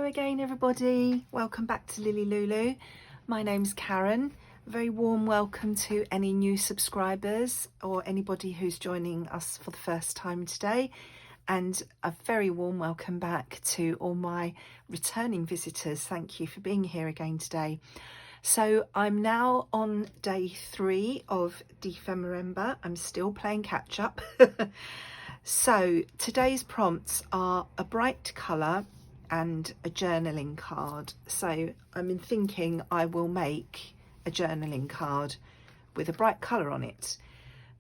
Hello again everybody, welcome back to LilyLuLou. My name's Karen. A very warm welcome to any new subscribers or anybody who's joining us for the first time today, and a very warm welcome back to all my returning visitors. Thank you for being here again today. So I'm now on day 3 of Dephemerember. I'm still playing catch up. So today's prompts are a bright colour and a journaling card. So I'm thinking I will make a journaling card with a bright colour on it.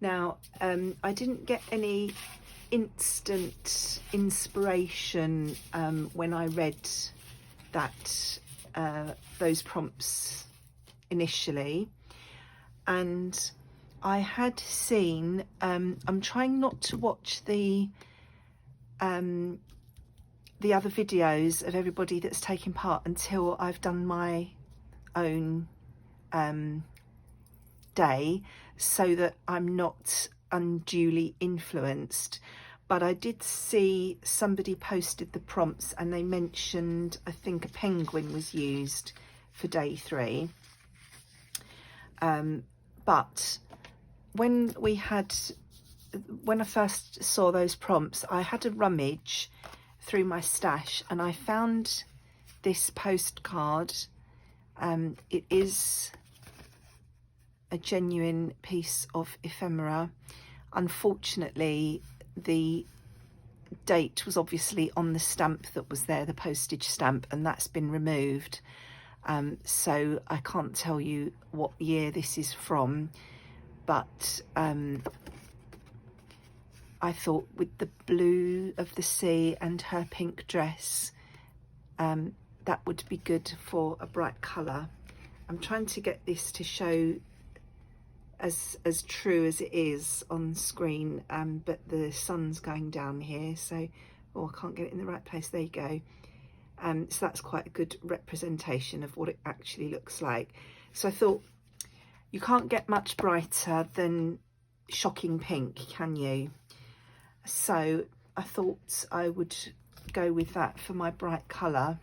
Now I didn't get any instant inspiration when I read that those prompts initially, and I had seen I'm trying not to watch the other videos of everybody that's taking part until I've done my own day, so that I'm not unduly influenced. But I did see somebody posted the prompts and they mentioned, I think, a penguin was used for day 3. But when I first saw those prompts, I had a rummage through my stash and I found this postcard. It is a genuine piece of ephemera. Unfortunately, the date was obviously on the stamp that was there, the postage stamp, and that's been removed. So I can't tell you what year this is from, but I thought with the blue of the sea and her pink dress, that would be good for a bright colour. I'm trying to get this to show as true as it is on screen, but the sun's going down here, so I can't get it in the right place. There you go. So that's quite a good representation of what it actually looks like. So I thought, you can't get much brighter than shocking pink, can you? So I thought I would go with that for my bright colour.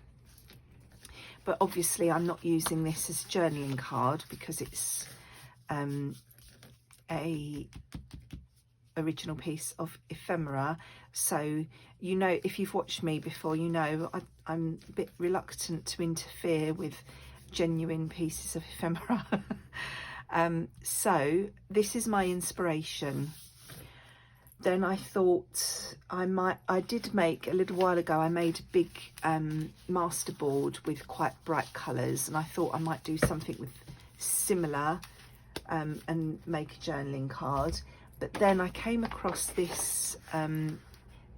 But obviously I'm not using this as a journaling card because it's a original piece of ephemera. So, you know, if you've watched me before, you know I'm a bit reluctant to interfere with genuine pieces of ephemera. So this is my inspiration. Then I thought I did make a little while ago, I made a big masterboard with quite bright colours, and I thought I might do something with similar and make a journaling card. But then I came across this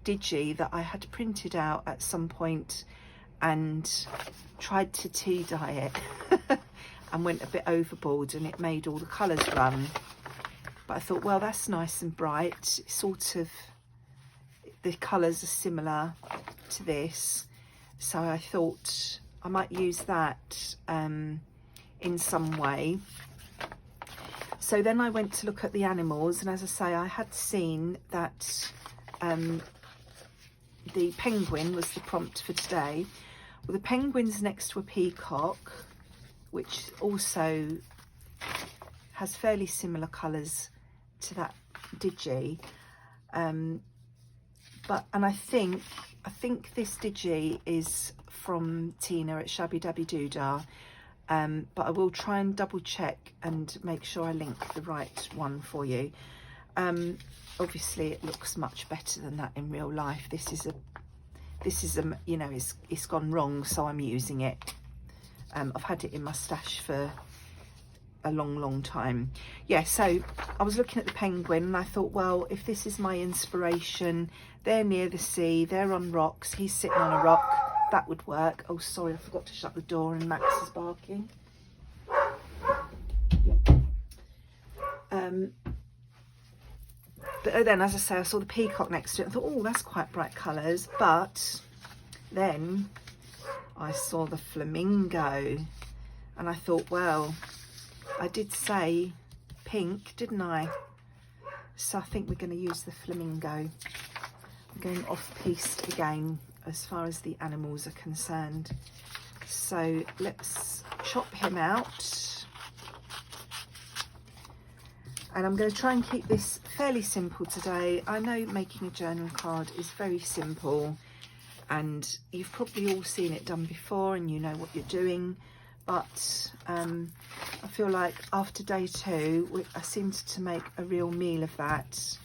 digi that I had printed out at some point and tried to tea dye it and went a bit overboard, and it made all the colours run. But I thought, well, that's nice and bright, sort of, the colours are similar to this, so I thought I might use that in some way. So then I went to look at the animals, and as I say, I had seen that the penguin was the prompt for today. Well, the penguin's next to a peacock, which also has fairly similar colours to that digi. And I think this digi is from Tina at Shabbydabbydoodah. But I will try and double check and make sure I link the right one for you. Obviously it looks much better than that in real life. This is a you know, it's gone wrong, so I'm using it. I've had it in my stash for a long time. Yeah, so I was looking at the penguin and I thought, well, if this is my inspiration, they're near the sea, they're on rocks, he's sitting on a rock, that would work. Oh, sorry, I forgot to shut the door and Max is barking. But then, as I say, I saw the peacock next to it and thought, oh, that's quite bright colours. But then I saw the flamingo and I thought, well, I did say pink, didn't I? So I think we're going to use the flamingo. I'm going off-piste again as far as the animals are concerned. So let's chop him out. And I'm going to try and keep this fairly simple today. I know making a journal card is very simple, and you've probably all seen it done before and you know what you're doing, but I feel like after day 2 I seemed to make a real meal of that.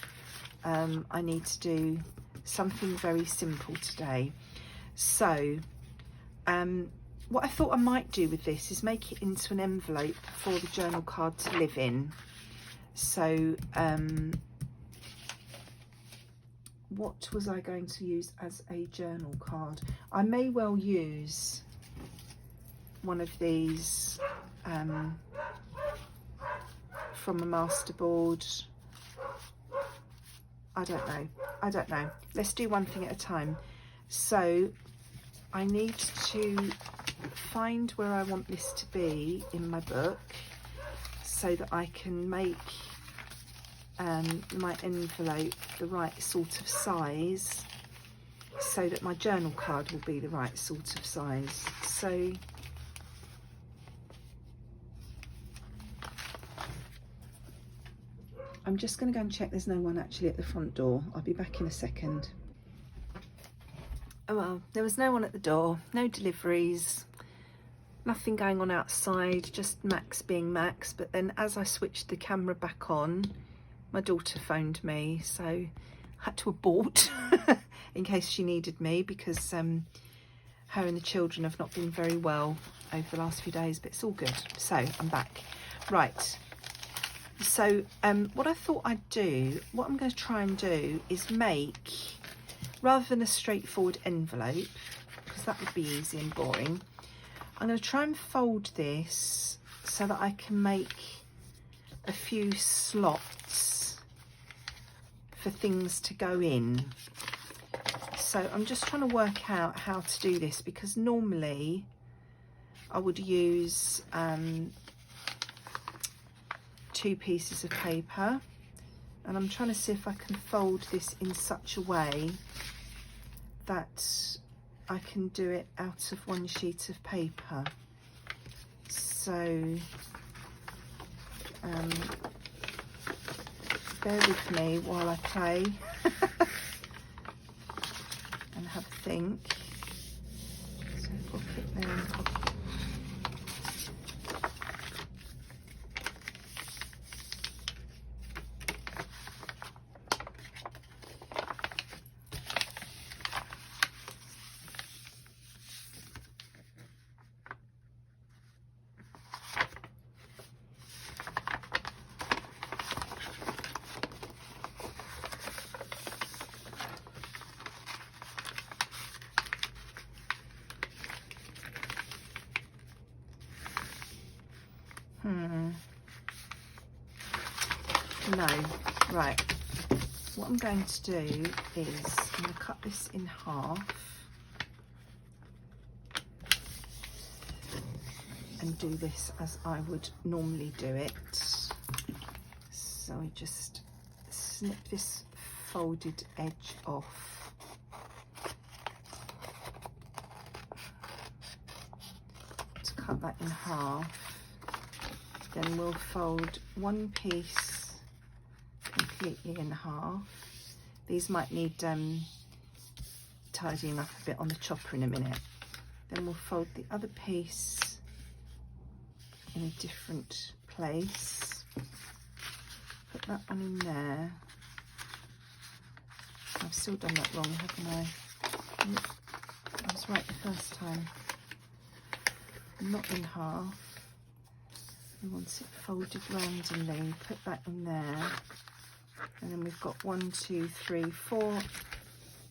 I need to do something very simple today. So what I thought I might do with this is make it into an envelope for the journal card to live in. So what was I going to use as a journal card? I may well use one of these from a masterboard. I don't know. Let's do one thing at a time. So I need to find where I want this to be in my book so that I can make my envelope the right sort of size, so that my journal card will be the right sort of size. So I'm just going to go and check there's no one actually at the front door. I'll be back in a second. Oh well, there was no one at the door, no deliveries, nothing going on outside, just Max being Max. But then as I switched the camera back on, my daughter phoned me, so I had to abort in case she needed me, because her and the children have not been very well over the last few days, but it's all good. So I'm back. Right. So what I thought I'd do, what I'm going to try and do is make, rather than a straightforward envelope, because that would be easy and boring, I'm going to try and fold this so that I can make a few slots for things to go in. So I'm just trying to work out how to do this, because normally I would use 2 pieces of paper, and I'm trying to see if I can fold this in such a way that I can do it out of 1 sheet of paper. So bear with me while I play and have a think. So pocket there and pocket. No, right. What I'm going to do is I'm going to cut this in half and do this as I would normally do it. So I just snip this folded edge off. To cut that in half, then we'll fold 1 piece completely in half. These might need tidying up a bit on the chopper in a minute. Then we'll fold the other piece in a different place. Put that one in there. I've still done that wrong, haven't I? I was right the first time. Not in half. We want it folded randomly. Put that in there. And then we've got 1, 2, 3, 4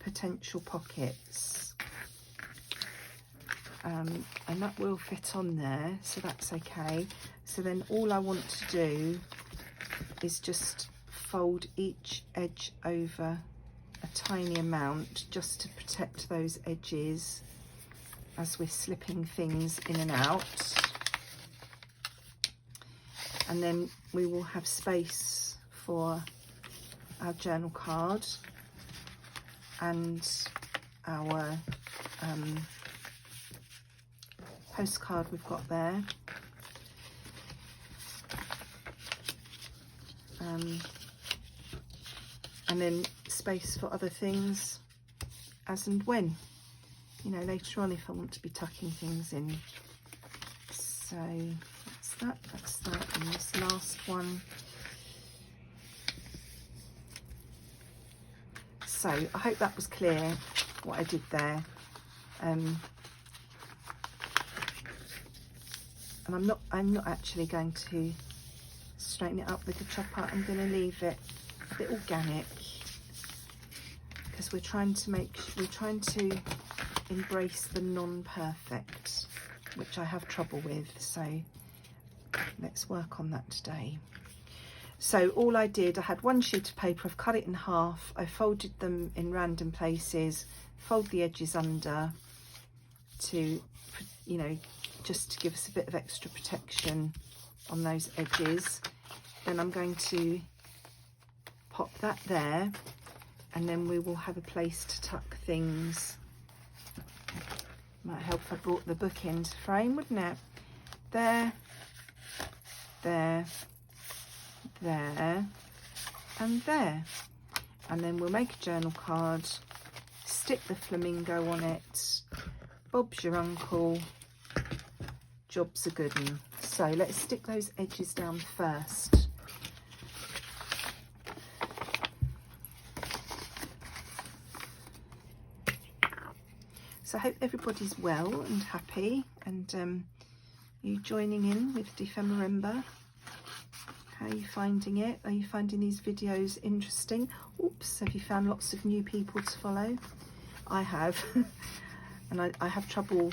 potential pockets. And that will fit on there, so that's okay. So then all I want to do is just fold each edge over a tiny amount, just to protect those edges as we're slipping things in and out. And then we will have space for our journal card and our postcard we've got there. And then space for other things as and when, you know, later on if I want to be tucking things in. So that's that, and this last one. So I hope that was clear what I did there. And I'm not actually going to straighten it up with the chopper. I'm going to leave it a bit organic because we're trying to embrace the non-perfect, which I have trouble with. So let's work on that today. So all I did, I had one sheet of paper, I've cut it in half, I folded them in random places, fold the edges under to, you know, just to give us a bit of extra protection on those edges. Then I'm going to pop that there, and then we will have a place to tuck things. Might help if I brought the book into frame, wouldn't it? There, there, there, and there. And then we'll make a journal card, stick the flamingo on it. Bob's your uncle, job's a good one. So let's stick those edges down first. So I hope everybody's well and happy, and you joining in with Dephemerember. How are you finding it? Are you finding these videos interesting? Oops, have you found lots of new people to follow? I have. And I have trouble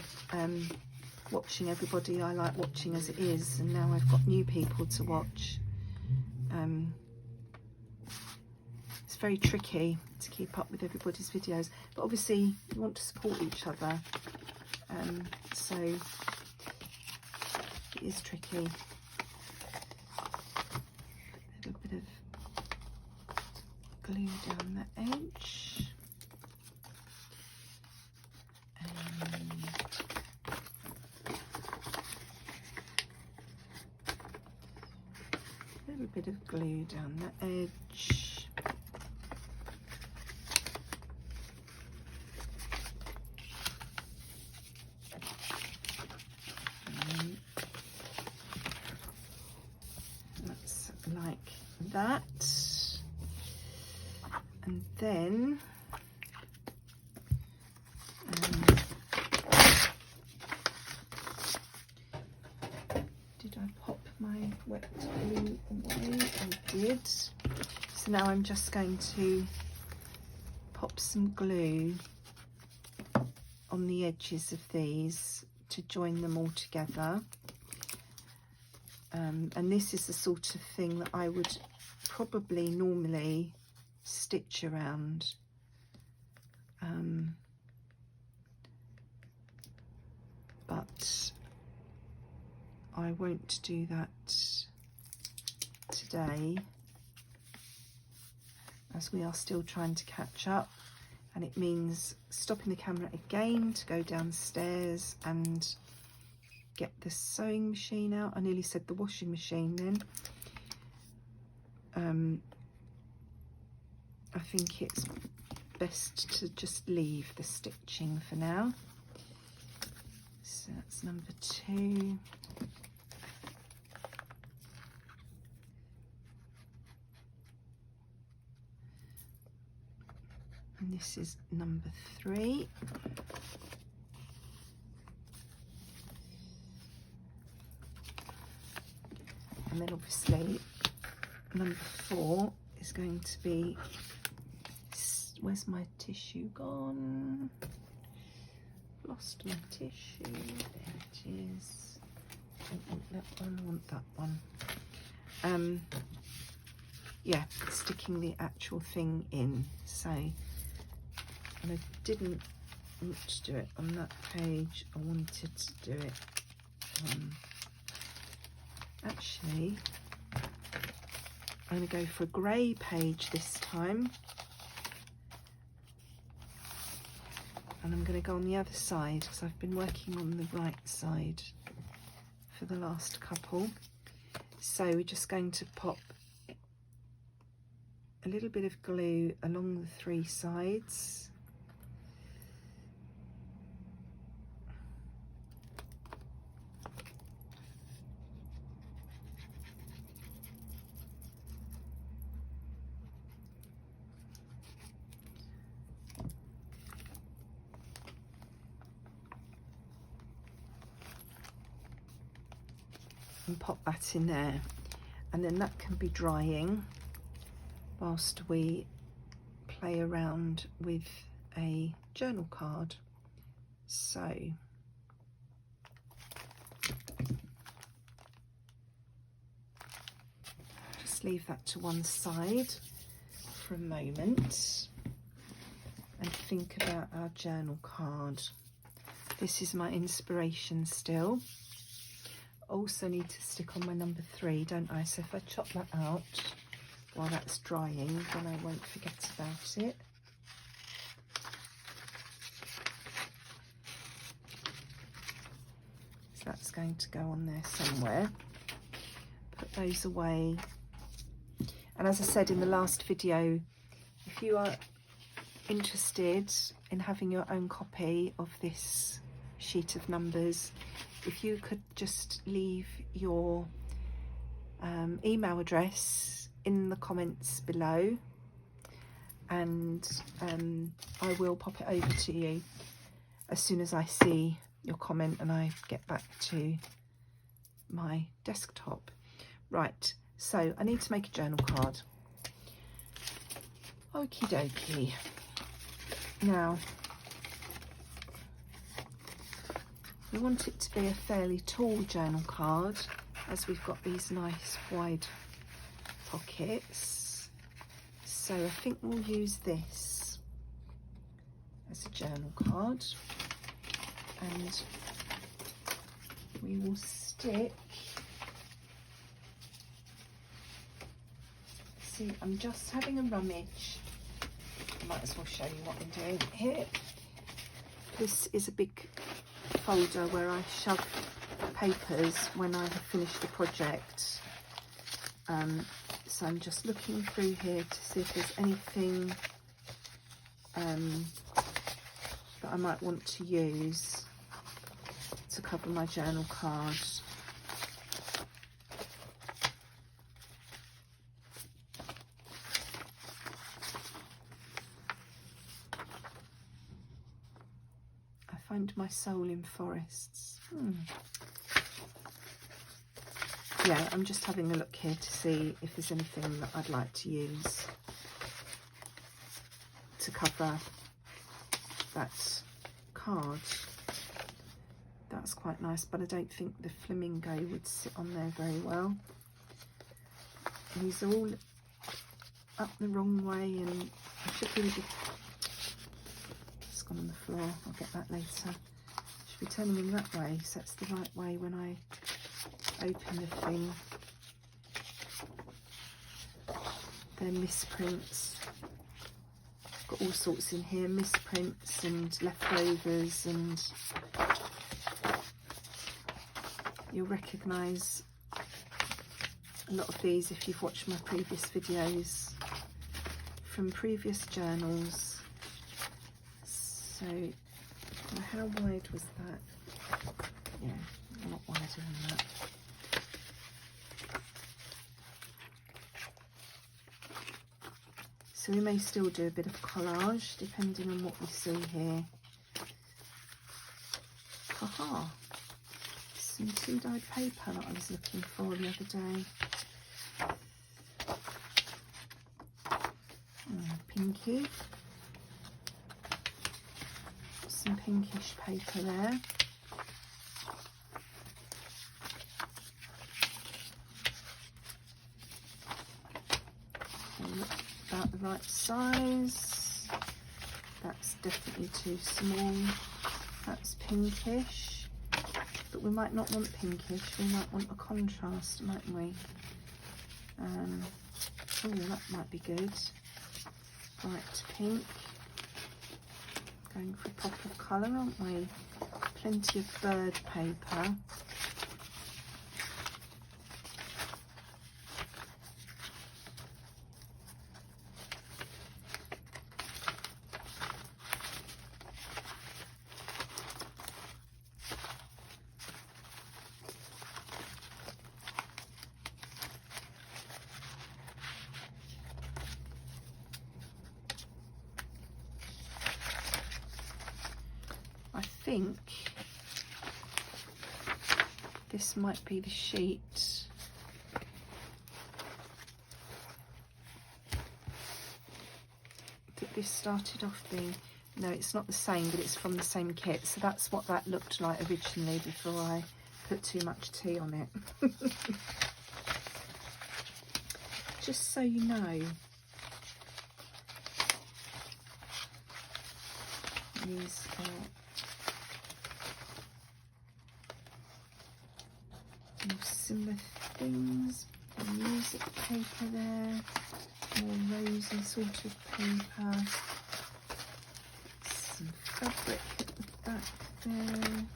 watching everybody I like watching as it is, and now I've got new people to watch. It's very tricky to keep up with everybody's videos, but obviously you want to support each other, so it is tricky. A little bit of glue down the edge. A little bit of glue down the edge. That's like that. And then did I pop my wet glue away? I did. So now I'm just going to pop some glue on the edges of these to join them all together. And this is the sort of thing that I would probably normally stitch around. But I won't do that today, as we are still trying to catch up, and it means stopping the camera again to go downstairs and get the sewing machine out. I nearly said the washing machine then. I think it's best to just leave the stitching for now. So that's number 2. And this is number 3. And then obviously number 4 is going to be, where's my tissue gone? Lost my tissue, there it is. Don't want that one, I want that one. Yeah, sticking the actual thing in. So, and I didn't want to do it on that page, I wanted to do it on, actually, I'm going to go for a grey page this time. And I'm going to go on the other side because I've been working on the right side for the last couple. So we're just going to pop a little bit of glue along the 3 sides. And pop that in there, and then that can be drying whilst we play around with a journal card. So just leave that to one side for a moment and think about our journal card. This is my inspiration still. Also need to stick on my number 3, don't I? So if I chop that out while that's drying, then I won't forget about it. So that's going to go on there somewhere. Put those away. And as I said in the last video, if you are interested in having your own copy of this sheet of numbers, if you could just leave your email address in the comments below, and I will pop it over to you as soon as I see your comment and I get back to my desktop. Right, so I need to make a journal card. Okie dokie. Now, we want it to be a fairly tall journal card, as we've got these nice wide pockets. So I think we'll use this as a journal card, and we will stick, see, I'm just having a rummage. I might as well show you what I'm doing here. This is a big folder where I shove papers when I have finished the project. So I'm just looking through here to see if there's anything that I might want to use to cover my journal card. Find my soul in forests. Yeah, I'm just having a look here to see if there's anything that I'd like to use to cover that card. That's quite nice, but I don't think the flamingo would sit on there very well. These are all up the wrong way, and I should really be... gone on the floor, I'll get that later. Should be turning them that way, so it's the right way when I open the thing. They're misprints. Got all sorts in here, misprints and leftovers, and you'll recognise a lot of these if you've watched my previous videos from previous journals. So, how wide was that? Yeah, a lot wider than that. So we may still do a bit of collage depending on what we see here. Haha, some tea-dyed paper that I was looking for the other day. Pinky. Some pinkish paper there. About the right size. That's definitely too small. That's pinkish, but we might not want pinkish, we might want a contrast, mightn't we? Oh, that might be good. Bright pink. Going for a pop of colour, aren't we? Plenty of bird paper. I think this might be the sheet. That this started off being, no, it's not the same, but it's from the same kit. So that's what that looked like originally before I put too much tea on it. Just so you know. These more similar things, music paper there, more rosy sort of paper, some fabric at the back there,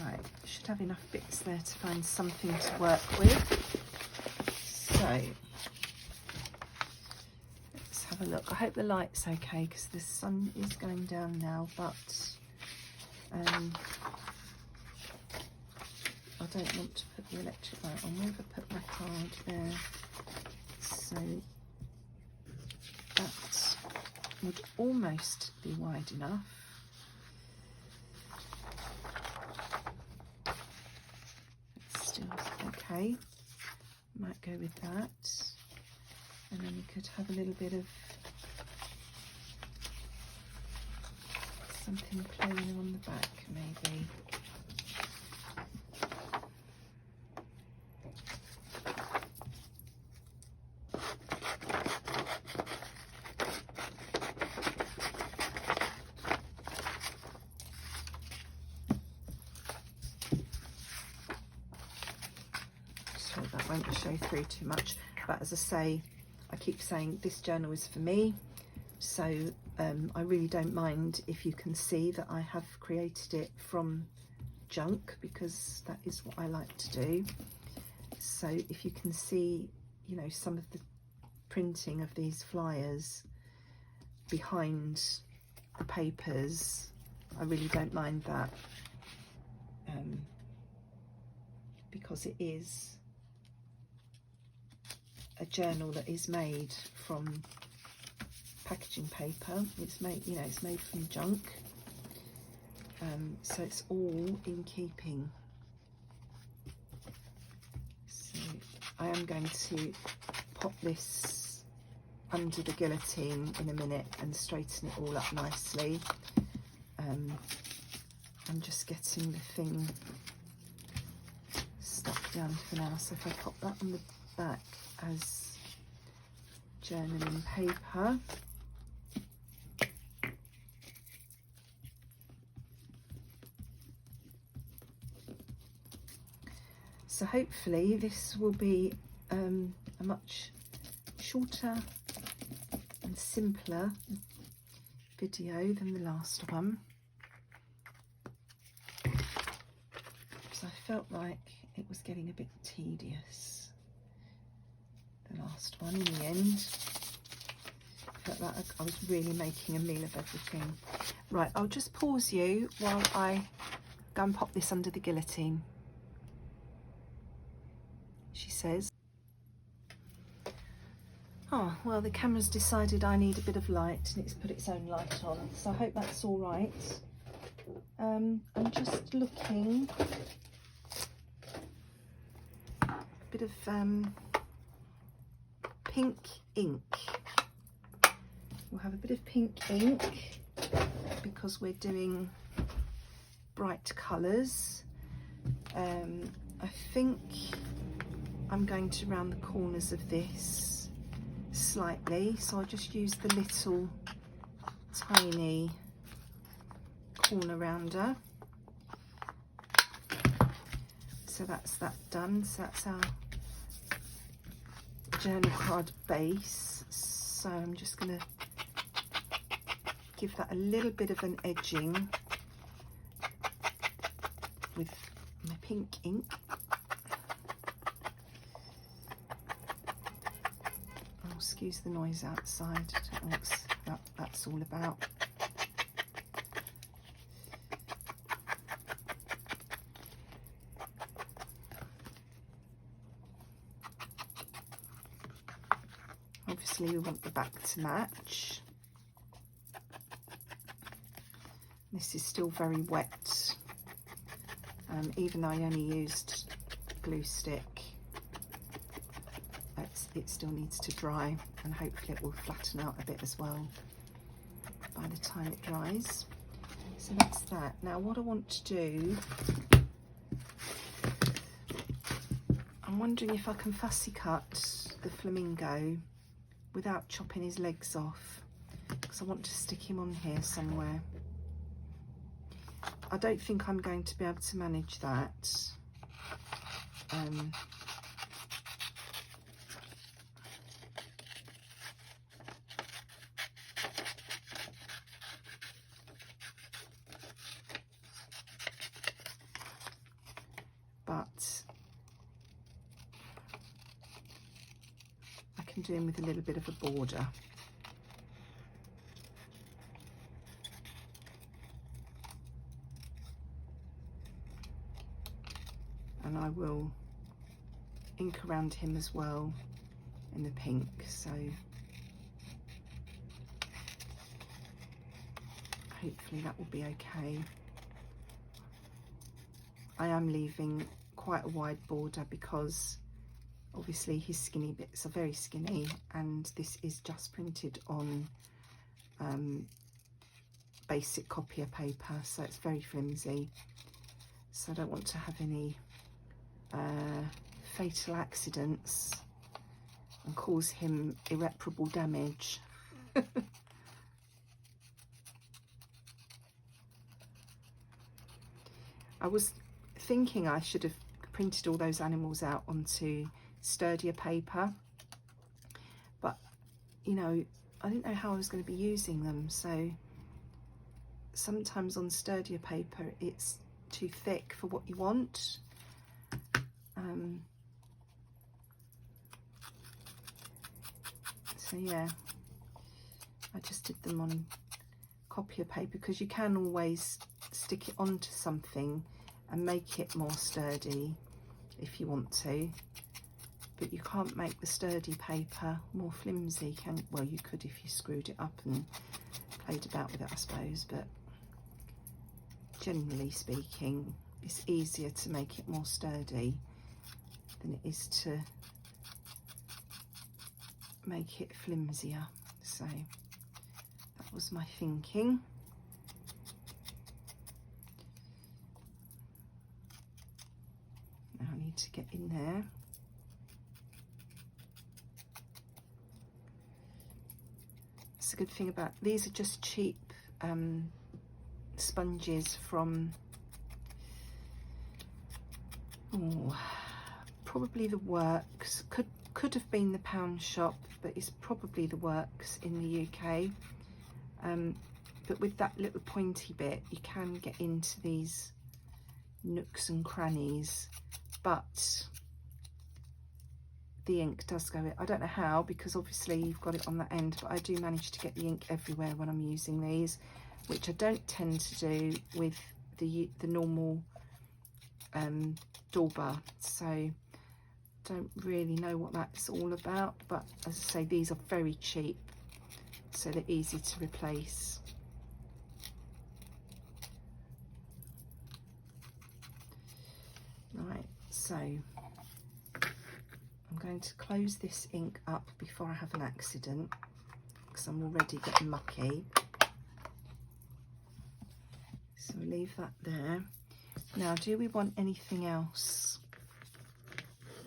right, should have enough bits there to find something to work with. So have a look. I hope the light's okay because the sun is going down now, but I don't want to put the electric light on. Where have I put my card there? So that would almost be wide enough. It's still okay. Might go with that. And then we could have a little bit of something plain on the back, maybe. So that won't show through too much, but as I say, I keep saying this journal is for me, so I really don't mind if you can see that I have created it from junk, because that is what I like to do. So if you can see, you know, some of the printing of these flyers behind the papers, I really don't mind that, because it is a journal that is made from packaging paper. It's made, you know, it's made from junk, so it's all in keeping. So I am going to pop this under the guillotine in a minute and straighten it all up nicely. I'm just getting the thing stuck down for now, so if I pop that on the back as journaling paper, so hopefully this will be a much shorter and simpler video than the last one, because I felt like it was getting a bit tedious, the last one. In the end, I felt like I was really making a meal of everything. Right, I'll just pause you while I go and pop this under the guillotine, she says. Oh, well, the camera's decided I need a bit of light and it's put its own light on, so I hope that's all right. I'm just looking, a bit of pink ink. We'll have a bit of pink ink because we're doing bright colours. I think I'm going to round the corners of this slightly, so I'll just use the little tiny corner rounder. So that's that done. So that's our journal card base, so I'm just going to give that a little bit of an edging with my pink ink. Oh, excuse the noise outside, I don't know what that's all about. Obviously we want the back to match. This is still very wet, even though I only used glue stick. It still needs to dry, and hopefully it will flatten out a bit as well by the time it dries. So that's that. Now what I want to do, I'm wondering if I can fussy cut the flamingo without chopping his legs off, because I want to stick him on here somewhere. I don't think I'm going to be able to manage that. But I can do him with a little bit of a border. And I will ink around him as well in the pink, so hopefully that will be okay. I am leaving quite a wide border because obviously his skinny bits are very skinny, and this is just printed on basic copier paper, so it's very flimsy, so I don't want to have any fatal accidents and cause him irreparable damage. I was thinking I should have printed all those animals out onto sturdier paper, but you know, I didn't know how I was going to be using them, so sometimes on sturdier paper it's too thick for what you want. So yeah, I just did them on copier paper, because you can always stick it onto something and make it more sturdy if you want to, but you can't make the sturdy paper more flimsy, can? Well, you could if you screwed it up and played about with it, I suppose, but generally speaking it's easier to make it more sturdy than it is to make it flimsier. So that was my thinking. Now I need to get in there. It's a good thing about these, are just cheap sponges from probably the Works. Could have been the Pound Shop, but it's probably the Works in the UK. But with that little pointy bit, you can get into these nooks and crannies, but the ink does go, I don't know how, because obviously you've got it on that end, but I do manage to get the ink everywhere when I'm using these, which I don't tend to do with the normal Dauber, so don't really know what that's all about. But as I say, these are very cheap, so they're easy to replace. Right, so I'm going to close this ink up before I have an accident, because I'm already getting mucky. So leave that there. Now, do we want anything else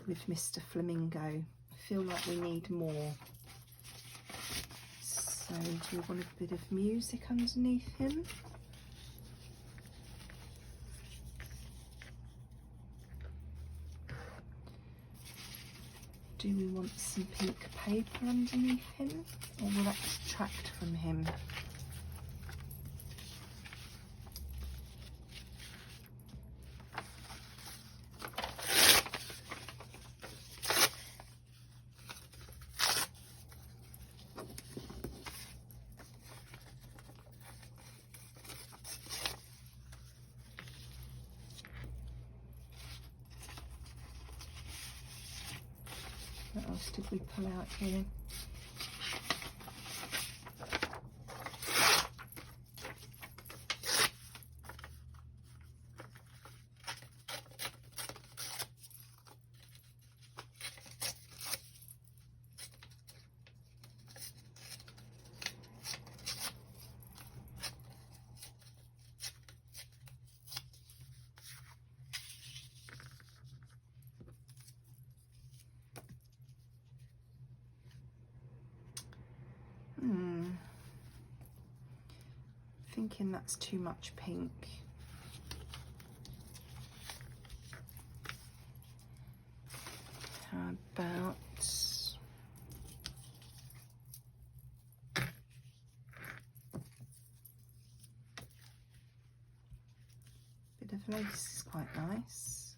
with Mr. Flamingo? I feel like we need more. So do we want a bit of music underneath him? Do we want some pink paper underneath him, or will that detract from him? What else did we pull out here? Thinking that's too much pink. How about bit of lace is quite nice.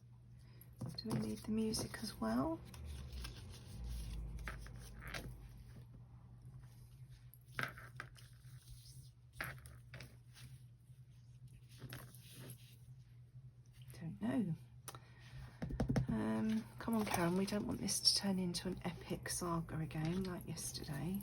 Do we need the music as well? No. Come on, Karen, we don't want this to turn into an epic saga again like yesterday.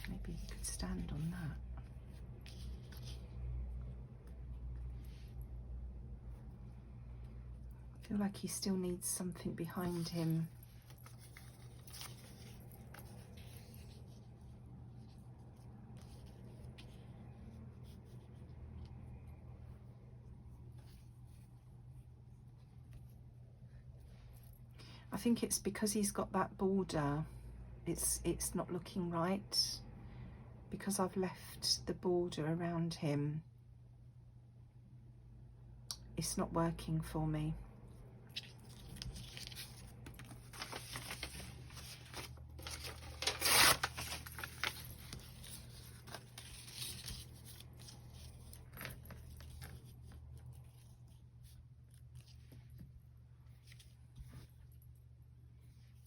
Maybe we could stand on that. I feel like he still needs something behind him. I think it's because he's got that border. It's not looking right because I've left the border around him. It's not working for me.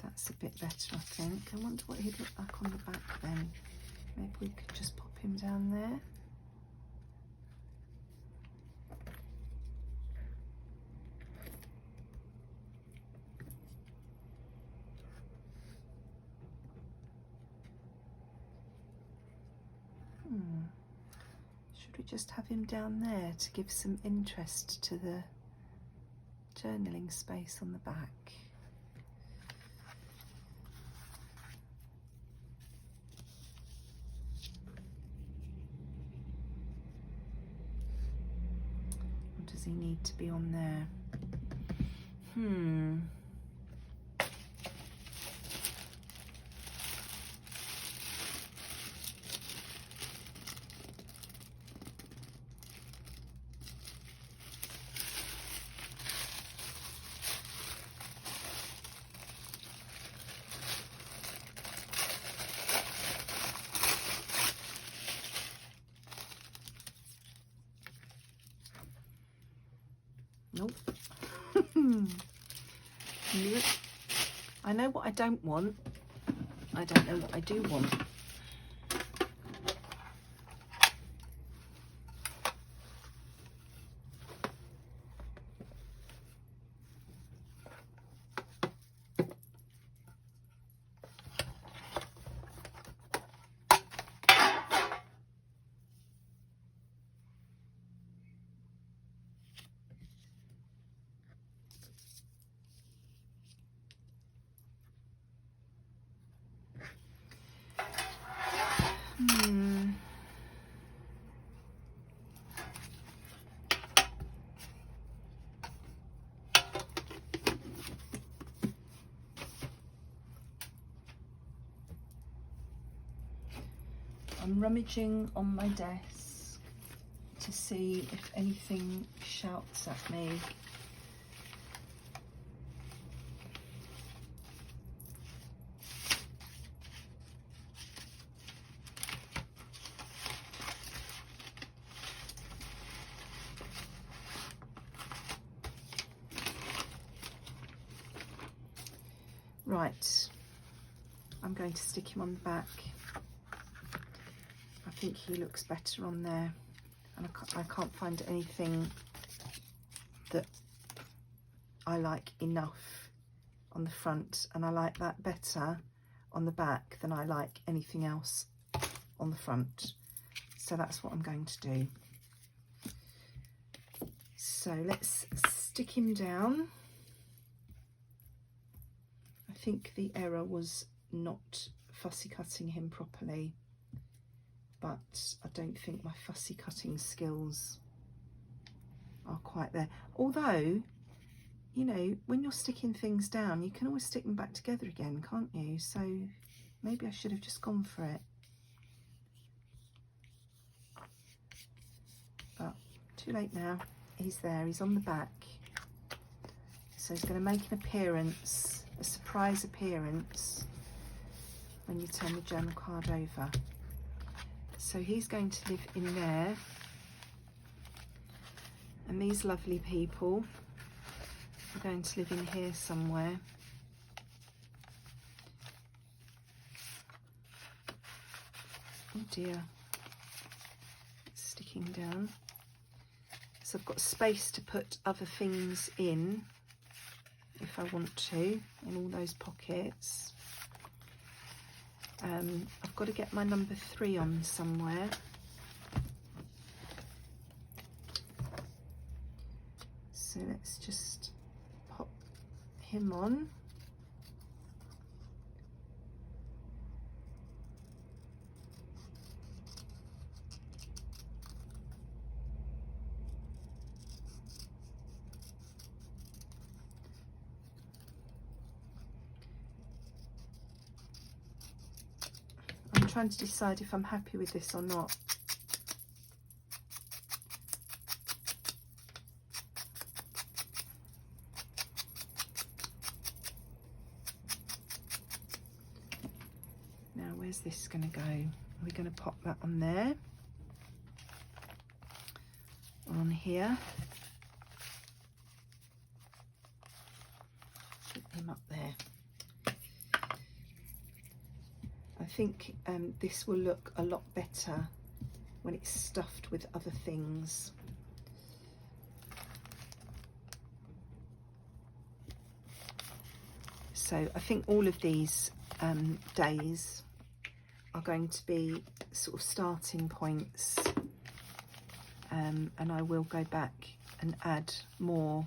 That's a bit better, I think. I wonder what he'd look like on the back then. Maybe we could just pop him down there. Should we just have him down there to give some interest to the journaling space on the back? Does he need to be on there? Nope. Nope. I know what I don't want. I don't know what I do want. rummaging on my desk to see if anything shouts at me. Right, I'm going to stick him on the back. I think he looks better on there, and I can't find anything that I like enough on the front, and I like that better on the back than I like anything else on the front. So that's what I'm going to do. So let's stick him down. I think the error was not fussy cutting him properly, but I don't think my fussy cutting skills are quite there. Although, you know, when you're sticking things down, you can always stick them back together again, can't you? So maybe I should have just gone for it. But too late now. He's there, he's on the back. So he's going to make an appearance, a surprise appearance, when you turn the journal card over. So he's going to live in there, and these lovely people are going to live in here somewhere. Oh dear, it's sticking down. So I've got space to put other things in if I want to, in all those pockets. I've got to get my number 3 on somewhere. So let's just pop him on. I'm trying to decide if I'm happy with this or not. Now, where's this going to go? Are we going to pop that on there? Or on here? Put him up there. I think this will look a lot better when it's stuffed with other things. So I think all of these days are going to be sort of starting points, and I will go back and add more.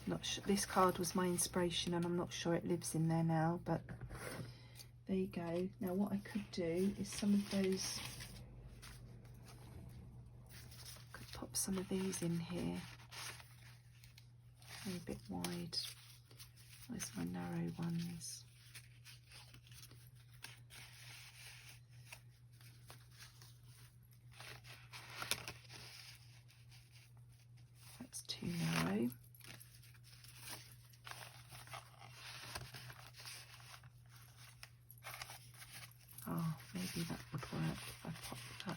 Not sure, this card was my inspiration, and I'm not sure it lives in there now, but there you go. Now what I could do is some of those, could pop some of these in here. They're a bit wide. Where's my narrow ones? That's too narrow. Oh, maybe that would work if I pop that.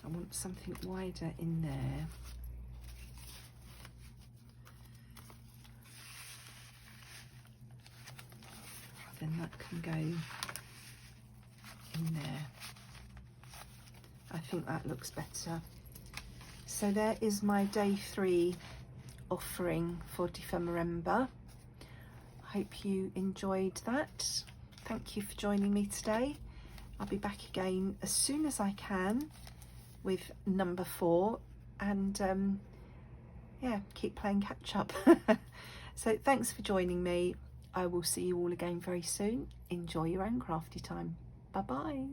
I want something wider in there. Then that can go in there. I think that looks better. So there is my day 3 offering for Dephemerember. I hope you enjoyed that. Thank you for joining me today. I'll be back again as soon as I can with number 4, and yeah, keep playing catch up. So thanks for joining me. I will see you all again very soon. Enjoy your own crafty time. Bye bye.